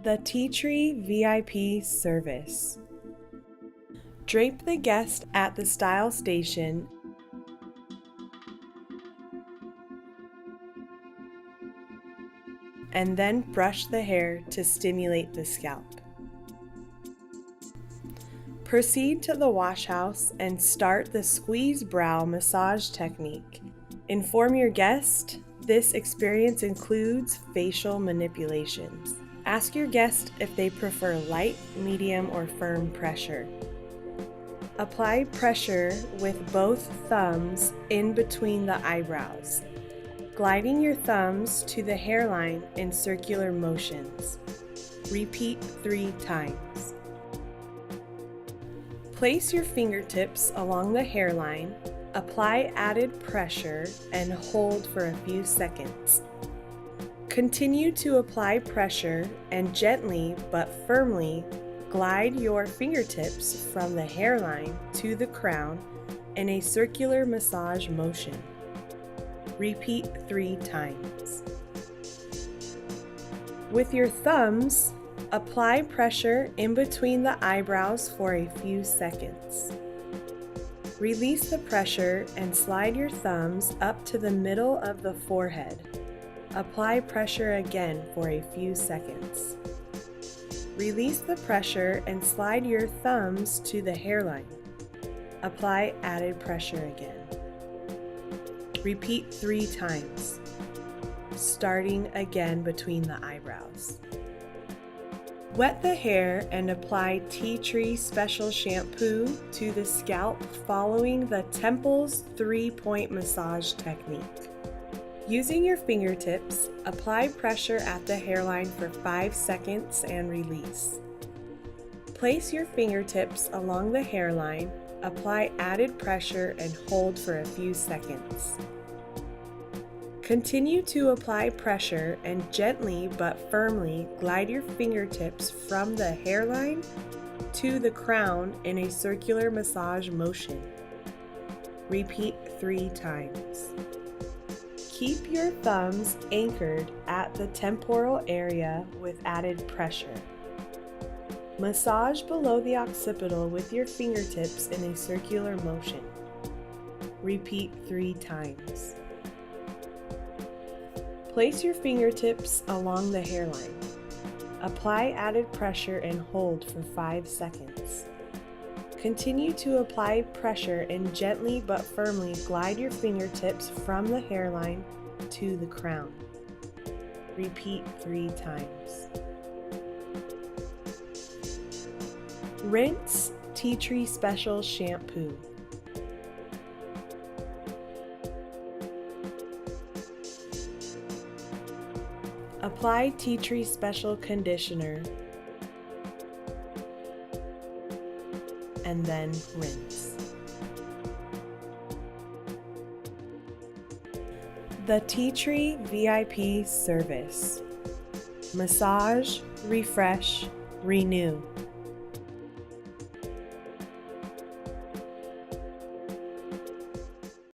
The Tea Tree VIP Service. Drape the guest at the style station and then brush the hair to stimulate the scalp. Proceed to the wash house and start the squeeze brow massage technique. Inform your guest this experience includes facial manipulations. Ask your guest if they prefer light, medium, or firm pressure. Apply pressure with both thumbs in between the eyebrows, gliding your thumbs to the hairline in circular motions. Repeat 3 times. Place your fingertips along the hairline, apply added pressure, and hold for a few seconds. Continue to apply pressure and gently but firmly glide your fingertips from the hairline to the crown in a circular massage motion. Repeat 3 times. With your thumbs, apply pressure in between the eyebrows for a few seconds. Release the pressure and slide your thumbs up to the middle of the forehead. Apply pressure again for a few seconds. Release the pressure and slide your thumbs to the hairline. Apply added pressure again. Repeat 3 times, starting again between the eyebrows. Wet the hair and apply Tea Tree Special Shampoo to the scalp following the Temples 3-point massage technique. Using your fingertips, apply pressure at the hairline for 5 seconds and release. Place your fingertips along the hairline, apply added pressure, and hold for a few seconds. Continue to apply pressure and gently but firmly glide your fingertips from the hairline to the crown in a circular massage motion. Repeat 3 times. Keep your thumbs anchored at the temporal area with added pressure. Massage below the occipital with your fingertips in a circular motion. Repeat 3 times. Place your fingertips along the hairline. Apply added pressure and hold for 5 seconds. Continue to apply pressure and gently but firmly glide your fingertips from the hairline to the crown. Repeat 3 times. Rinse Tea Tree Special Shampoo. Apply Tea Tree Special Conditioner and then rinse. The Tea Tree VIP Service. Massage, refresh, renew.